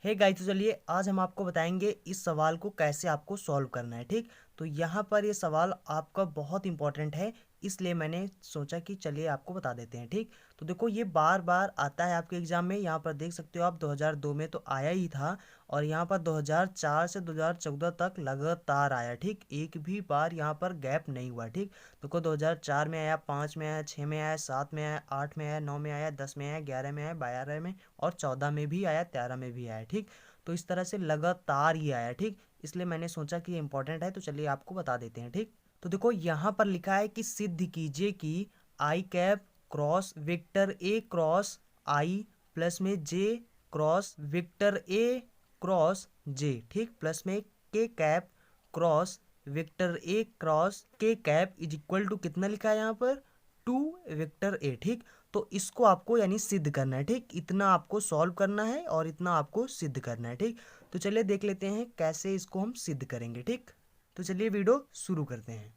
Hey guys, तो चलिए आज हम आपको बताएंगे इस सवाल को कैसे आपको सॉल्व करना है। ठीक, तो यहाँ पर ये सवाल आपका बहुत इंपॉर्टेंट है, इसलिए मैंने सोचा कि चलिए आपको बता देते हैं। ठीक, तो देखो ये बार बार आता है आपके एग्जाम में। यहाँ पर देख सकते हो आप 2002 में तो आया ही था, और यहाँ पर 2004 से 2014 तक लगातार आया। ठीक, एक भी बार यहाँ पर गैप नहीं हुआ। ठीक, देखो 2004 में आया, 5 में आया, 6 में आया, 7 में आया, 8 में आया, 9 में आया, 10 में आया, 11 में आया, 12 में और 14 में भी आया, 13 में भी आया। ठीक, तो इस तरह से लगातार ही आया। ठीक, इसलिए मैंने सोचा कि ये इंपॉर्टेंट है, तो चलिए आपको बता देते हैं। ठीक, तो देखो यहाँ पर लिखा है कि सिद्ध कीजिए कि i cap cross vector a cross i plus में j cross vector a cross j, ठीक, प्लस में k cap cross vector a cross k cap is equal to कितना लिखा है यहाँ पर, टू वेक्टर ए। ठीक, तो इसको आपको यानी सिद्ध करना है। ठीक, इतना आपको सॉल्व करना है और इतना आपको सिद्ध करना है। ठीक, तो चलिए देख लेते हैं कैसे इसको हम सिद्ध करेंगे। ठीक, तो चलिए वीडियो शुरू करते हैं।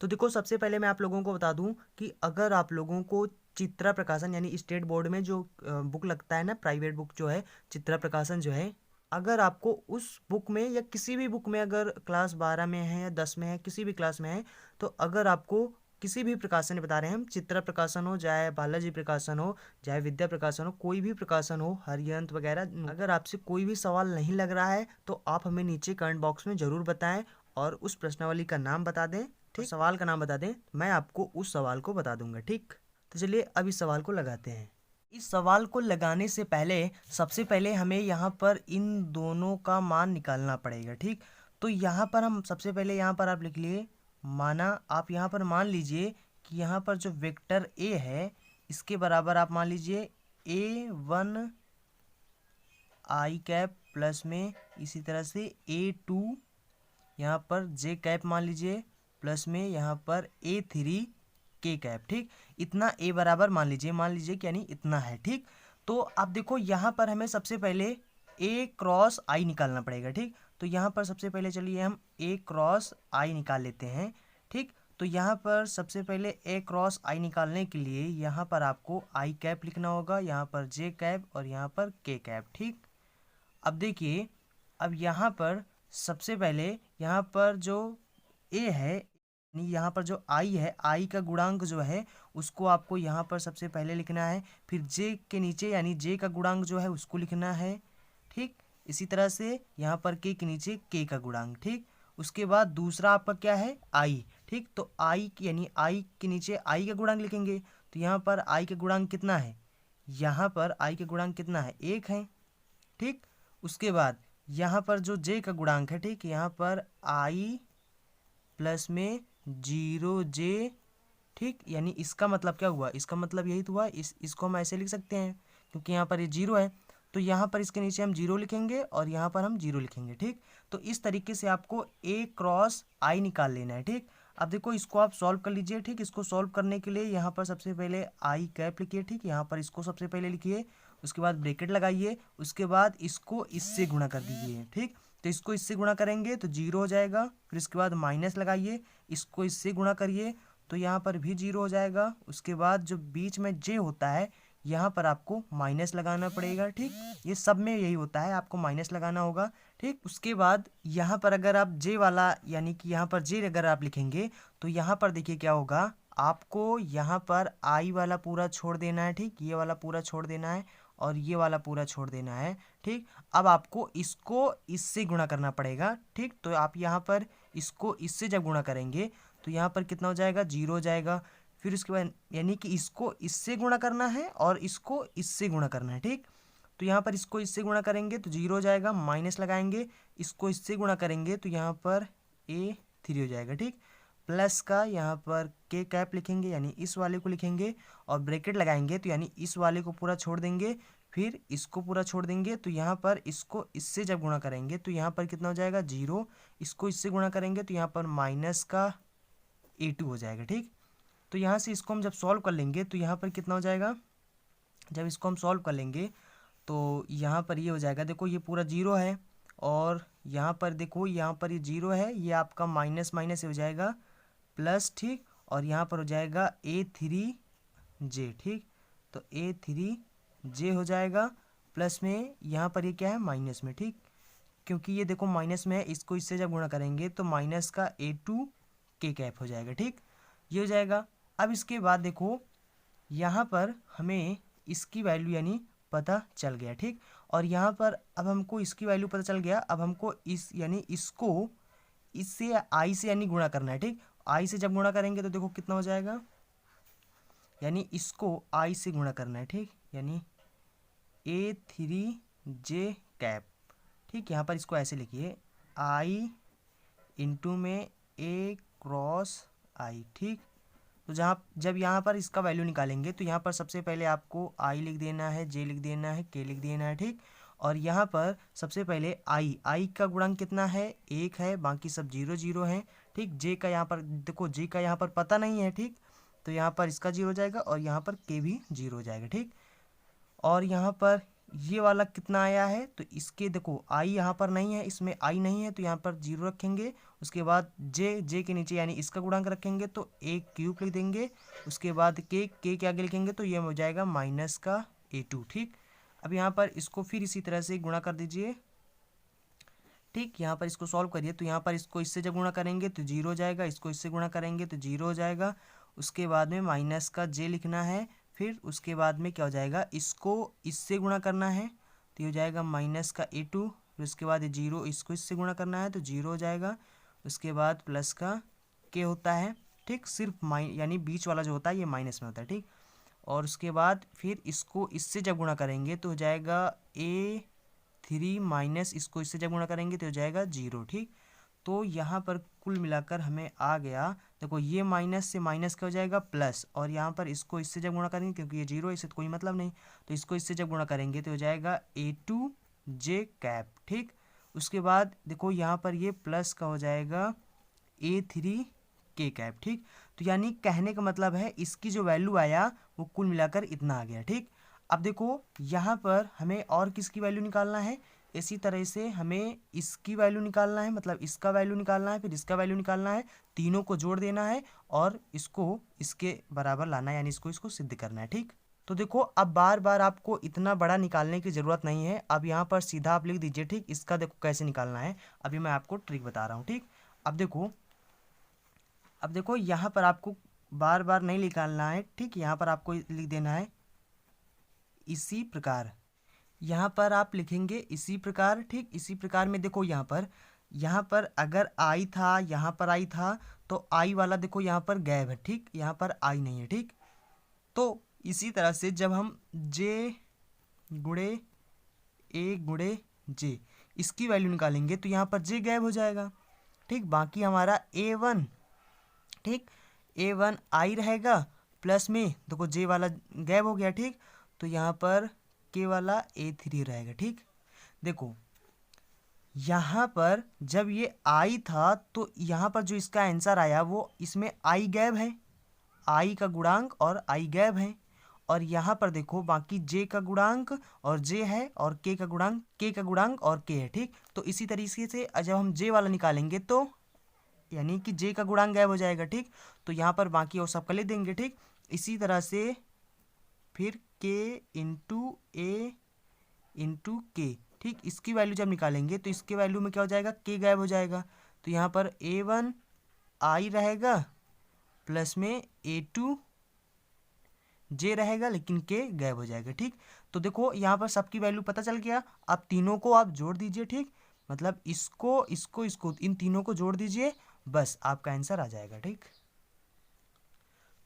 तो देखो सबसे पहले मैं आप लोगों को बता दूं कि अगर आप लोगों को चित्रा प्रकाशन यानी स्टेट बोर्ड में जो बुक लगता है ना, प्राइवेट बुक जो है, चित्रा प्रकाशन जो है, अगर आपको उस बुक में या किसी भी बुक में अगर क्लास 12 में है या 10 में है, किसी भी क्लास में है, तो अगर आपको किसी भी प्रकाशन बता रहे हैं हम, चित्रा प्रकाशन हो, चाहे बालाजी प्रकाशन हो, चाहे विद्या प्रकाशन हो, कोई भी प्रकाशन हो, हरियंत वगैरह, अगर आपसे कोई भी सवाल नहीं लग रहा है तो आप हमें नीचे कमेंट बॉक्स में ज़रूर बताएं और उस प्रश्नावली का नाम बता दें। ठीक, सवाल का नाम बता दें, मैं आपको उस सवाल को बता दूंगा। ठीक, तो चलिए अब इस सवाल को लगाते हैं। इस सवाल को लगाने से पहले सबसे पहले हमें यहाँ पर इन दोनों का मान निकालना पड़ेगा। ठीक, तो यहाँ पर हम सबसे पहले यहाँ पर आप लिख लिए माना, आप यहाँ पर मान लीजिए कि यहाँ पर जो वेक्टर ए है इसके बराबर आप मान लीजिए A1 आई कैप प्लस में इसी तरह से A2 यहाँ पर जे कैप मान लीजिए प्लस में यहाँ पर A3 के कैप। ठीक, इतना ए बराबर मान लीजिए कि यानी इतना है। ठीक, तो आप देखो यहाँ पर हमें सबसे पहले ए क्रॉस आई निकालना पड़ेगा। ठीक, तो यहाँ पर सबसे पहले चलिए हम ए क्रॉस आई निकाल लेते हैं। ठीक, तो यहाँ पर सबसे पहले ए क्रॉस आई निकालने के लिए यहाँ पर आपको आई कैप लिखना होगा, यहाँ पर जे कैप और यहाँ पर के कैप। ठीक, अब देखिए, अब यहाँ पर सबसे पहले यहाँ पर जो ए है, यहाँ पर जो आई है, आई का गुणांक जो है उसको आपको यहाँ पर सबसे पहले लिखना है, फिर जे के नीचे यानी जे का गुणांक जो है उसको लिखना है। ठीक, इसी तरह से यहाँ पर के नीचे के का गुणांक। ठीक, उसके बाद दूसरा आपका क्या है, आई। ठीक, तो आई यानी आई के नीचे आई का गुणांक लिखेंगे, तो यहाँ पर आई का गुणांक कितना है, यहाँ पर आई का गुणांक कितना है, 1 है। ठीक, उसके बाद यहाँ पर जो जे का गुणांक है, ठीक, यहाँ पर आई प्लस में 0 जे। ठीक, यानी इसका मतलब क्या हुआ, इसका मतलब यही तो हुआ, इसको हम ऐसे लिख सकते हैं क्योंकि यहाँ पर ये 0 है, तो यहाँ पर इसके नीचे हम 0 लिखेंगे और यहाँ पर हम 0 लिखेंगे। ठीक, तो इस तरीके से आपको ए क्रॉस आई निकाल लेना है। ठीक, अब देखो इसको आप सॉल्व कर लीजिए। ठीक, इसको सॉल्व करने के लिए यहाँ पर सबसे पहले आई कैप लिखिए। ठीक, यहाँ पर इसको सबसे पहले लिखिए, उसके बाद ब्रैकेट लगाइए, उसके बाद इसको इससे गुणा कर दीजिए। ठीक, तो इसको इससे गुणा करेंगे तो 0 हो जाएगा, फिर इसके बाद माइनस लगाइए, इसको इससे गुणा करिए तो यहाँ पर भी 0 हो जाएगा। उसके बाद जो बीच में जे होता है यहाँ पर आपको माइनस लगाना पड़ेगा। ठीक, ये सब में यही होता है, आपको माइनस लगाना होगा। ठीक, उसके बाद यहाँ पर अगर आप जे वाला यानी कि यहाँ पर जे अगर आप लिखेंगे तो यहाँ पर देखिए क्या होगा, आपको यहाँ पर आई वाला पूरा छोड़ देना है। ठीक, ये वाला पूरा छोड़ देना है और ये वाला पूरा छोड़ देना है। ठीक, अब आपको इसको इससे गुणा करना पड़ेगा। ठीक, तो आप यहाँ पर इसको इससे जब गुणा करेंगे तो यहाँ पर कितना हो जाएगा, 0 हो जाएगा। फिर उसके बाद यानी कि इसको इससे गुणा करना है और इसको इससे गुणा करना है। ठीक, तो यहाँ पर इसको इससे गुणा करेंगे तो 0 हो जाएगा, माइनस लगाएंगे, इसको इससे गुणा करेंगे तो यहाँ पर A3 हो जाएगा। ठीक, प्लस का यहाँ पर के कैप लिखेंगे यानी इस वाले को लिखेंगे और ब्रैकेट लगाएंगे तो यानी इस वाले को पूरा छोड़ देंगे, फिर इसको पूरा छोड़ देंगे, तो यहाँ पर इसको इससे जब गुणा करेंगे तो यहाँ पर कितना हो जाएगा, 0। इसको इससे गुणा करेंगे तो यहाँ पर माइनस का A2 हो जाएगा। ठीक, तो यहाँ से इसको हम जब सॉल्व कर लेंगे तो यहाँ पर कितना हो जाएगा, जब इसको हम सॉल्व कर लेंगे तो यहाँ पर ये हो जाएगा, देखो ये पूरा 0 है और यहाँ पर देखो यहाँ पर ये 0 है, ये आपका माइनस माइनस हो जाएगा प्लस। ठीक, और यहाँ पर हो जाएगा A3J, ठीक। तो A3J हो जाएगा, प्लस में यहाँ पर ये क्या है माइनस में, ठीक, क्योंकि ये देखो माइनस में है, इसको इससे जब गुणा करेंगे तो माइनस का A2K कैप हो जाएगा, ठीक, ये हो जाएगा। अब इसके बाद देखो यहाँ पर हमें इसकी वैल्यू यानी पता चल गया, ठीक। और यहाँ पर अब हमको इसकी वैल्यू पता चल गया, अब हमको इस यानी इसको इससे आई से यानी गुणा करना है, ठीक। आई से जब गुणा करेंगे तो देखो कितना हो जाएगा, यानी इसको आई से गुणा करना है, ठीक, यानी A3J कैप, ठीक। यहाँ पर इसको ऐसे लिखिए, आई इंटू में A क्रॉस आई, ठीक। तो जब यहाँ पर इसका वैल्यू निकालेंगे तो यहाँ पर सबसे पहले आपको आई लिख देना है, जे लिख देना है, के लिख देना है, ठीक। और यहाँ पर सबसे पहले आई का गुणांक कितना है, 1 है, बाकी सब 0 0 है, ठीक। जे का यहाँ पर देखो, जे का यहाँ पर पता नहीं है, ठीक, तो यहाँ पर इसका 0 हो जाएगा और यहाँ पर के भी 0 हो जाएगा, ठीक। और यहाँ पर ये वाला कितना आया है, तो इसके देखो आई यहाँ पर नहीं है, इसमें आई नहीं है, तो यहाँ पर 0 रखेंगे। उसके बाद जे के नीचे यानी इसका गुणांक रखेंगे तो एक क्यूब लिख देंगे। उसके बाद के आगे लिखेंगे तो ये हो जाएगा माइनस का A2, ठीक। अब यहाँ पर इसको फिर इसी तरह से गुणा कर दीजिए, ठीक। यहाँ पर इसको सॉल्व करिए, तो यहाँ पर इसको इससे जब गुणा करेंगे तो 0 हो जाएगा, इसको इससे गुणा करेंगे तो 0 हो जाएगा। उसके बाद में माइनस का जे लिखना है, फिर उसके बाद में क्या हो जाएगा, इसको इससे गुणा करना है तो ये हो जाएगा माइनस का A2, फिर उसके बाद 0 इसको इससे गुणा करना है तो 0 हो जाएगा। उसके बाद प्लस का के होता है, ठीक, सिर्फ यानी बीच वाला जो होता है ये माइनस में होता है, ठीक। और उसके बाद फिर इसको इससे जब गुणा करेंगे तो हो जाएगा A3 माइनस इसको इससे जब गुणा करेंगे तो हो जाएगा 0, ठीक। तो यहाँ पर कुल मिलाकर हमें आ गया, देखो ये माइनस से माइनस का हो जाएगा प्लस, और यहाँ पर इसको इससे जब गुणा करेंगे क्योंकि ये 0 है इससे तो कोई मतलब नहीं, तो इसको इससे जब गुणा करेंगे तो हो जाएगा A2J कैप, ठीक। उसके बाद देखो यहाँ पर ये प्लस का हो जाएगा A3K कैप, ठीक। तो यानी कहने का मतलब है इसकी जो वैल्यू आया वो कुल मिलाकर इतना आ गया, ठीक। अब देखो यहाँ पर हमें और किसकी वैल्यू निकालना है, इसी तरह से हमें इसकी वैल्यू निकालना है, मतलब इसका वैल्यू निकालना है, फिर इसका वैल्यू निकालना है, तीनों को जोड़ देना है और इसको इसके बराबर लाना है, यानी इसको सिद्ध करना है, ठीक। तो देखो अब बार बार आपको इतना बड़ा निकालने की ज़रूरत नहीं है, अब यहाँ पर सीधा आप लिख दीजिए, ठीक। इसका देखो कैसे निकालना है, अभी मैं आपको ट्रिक बता रहा हूँ, ठीक। अब देखो यहाँ पर आपको बार बार नहीं निकालना है, ठीक। यहाँ पर आपको लिख देना है इसी प्रकार, यहाँ पर आप लिखेंगे इसी प्रकार, ठीक। इसी प्रकार में देखो यहाँ पर अगर आई था, यहाँ पर आई था, तो आई वाला देखो यहाँ पर गैब है, ठीक, यहाँ पर आई नहीं है, ठीक। तो इसी तरह से जब हम जे गुणे ए गुणे जे इसकी वैल्यू निकालेंगे तो यहाँ पर जे गैब हो जाएगा, ठीक। बाकी हमारा A1, ठीक, A1 आई रहेगा, प्लस में देखो जे वाला गैब हो गया, ठीक। तो यहाँ पर के वाला A3 रहेगा, ठीक। देखो यहाँ पर जब ये आई था तो यहाँ पर जो इसका आंसर आया वो इसमें आई गैब है, आई का गुणांक और आई गैब है। और यहाँ पर देखो बाकी जे का गुणांक और जे है और के का गुणांक और के है, ठीक। तो इसी तरीके से जब हम जे वाला निकालेंगे तो यानी कि जे का गुणांक गैब हो जाएगा, ठीक। तो यहाँ पर बाकी और सब का ले देंगे, ठीक। इसी तरह से फिर के इंटू ए इंटू के, ठीक। इसकी वैल्यू जब निकालेंगे तो इसके वैल्यू में क्या हो जाएगा, के गायब हो जाएगा, तो यहाँ पर A1 आई रहेगा, प्लस में A2 जे रहेगा, लेकिन के गायब हो जाएगा, ठीक। तो देखो यहाँ पर सबकी वैल्यू पता चल गया, अब तीनों को आप जोड़ दीजिए, ठीक। मतलब इसको इन तीनों को जोड़ दीजिए, बस आपका आंसर आ जाएगा, ठीक।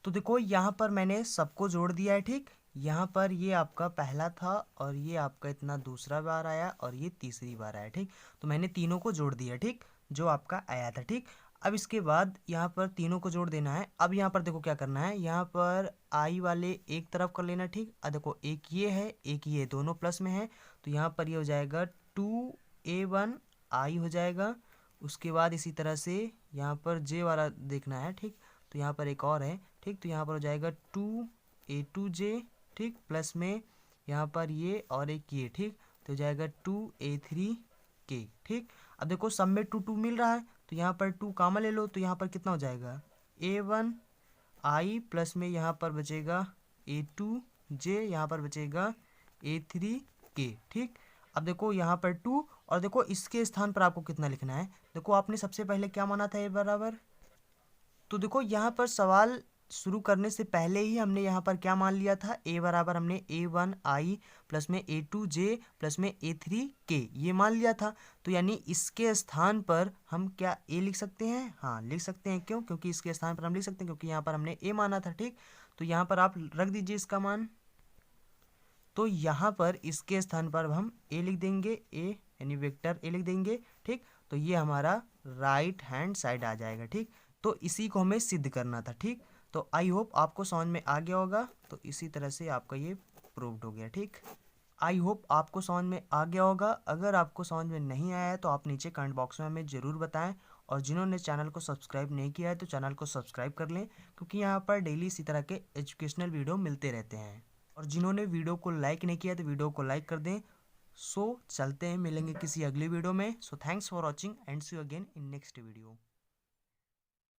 तो देखो यहाँ पर मैंने सबको जोड़ दिया है, ठीक। यहाँ पर ये आपका पहला था और ये आपका इतना दूसरा बार आया और ये तीसरी बार आया, ठीक। तो मैंने तीनों को जोड़ दिया, ठीक, जो आपका आया था, ठीक। अब इसके बाद यहाँ पर तीनों को जोड़ देना है। अब यहाँ पर देखो क्या करना है, यहाँ पर आई वाले एक तरफ कर लेना, ठीक। अब देखो एक ये है एक ये, दोनों प्लस में है, तो यहाँ पर ये हो जाएगा 2A1 आई हो जाएगा। उसके बाद इसी तरह से यहाँ पर जे वाला देखना है, ठीक। तो यहाँ पर एक और है, ठीक। तो यहाँ पर हो जाएगा 2A2J, ठीक, प्लस में यहाँ पर ये और एक ये, ठीक। तो हो जाएगा 2A3K, ठीक। अब देखो सब में 2 2 मिल रहा है, तो यहाँ पर 2 कॉमन ले लो, तो यहाँ पर कितना हो जाएगा A1 आई प्लस में यहाँ पर बचेगा A2J, यहाँ पर बचेगा A3K। ठीक, अब देखो यहाँ पर 2 और देखो इसके स्थान पर आपको कितना लिखना है। देखो आपने सबसे पहले क्या माना था A बराबर, तो देखो यहाँ पर सवाल शुरू करने से पहले ही हमने यहाँ पर क्या मान लिया था, A बराबर हमने A1I प्लस में A2J प्लस में A3K ये मान लिया था। तो यानी इसके स्थान पर हम क्या A लिख सकते हैं, हाँ लिख सकते हैं। क्यों, क्योंकि इसके स्थान पर हम लिख सकते हैं क्योंकि यहाँ पर हमने A माना था। ठीक, तो यहाँ पर आप रख दीजिए इसका मान। तो यहाँ पर इसके स्थान पर हम A लिख देंगे, A यानी वेक्टर A लिख देंगे। ठीक, तो ये हमारा राइट हैंड साइड आ जाएगा। ठीक, तो इसी को हमें सिद्ध करना था। ठीक, तो आई होप आपको समझ में आ गया होगा। तो इसी तरह से आपका ये प्रूव्ड हो गया। ठीक, आई होप आपको समझ में आ गया होगा। अगर आपको समझ में नहीं आया है तो आप नीचे कमेंट बॉक्स में हमें ज़रूर बताएं, और जिन्होंने चैनल को सब्सक्राइब नहीं किया है तो चैनल को सब्सक्राइब कर लें, क्योंकि यहाँ पर डेली इसी तरह के एजुकेशनल वीडियो मिलते रहते हैं। और जिन्होंने वीडियो को लाइक नहीं किया तो वीडियो को लाइक कर दें। सो चलते हैं, मिलेंगे किसी अगली वीडियो में। So thanks for watching and see you again in next video.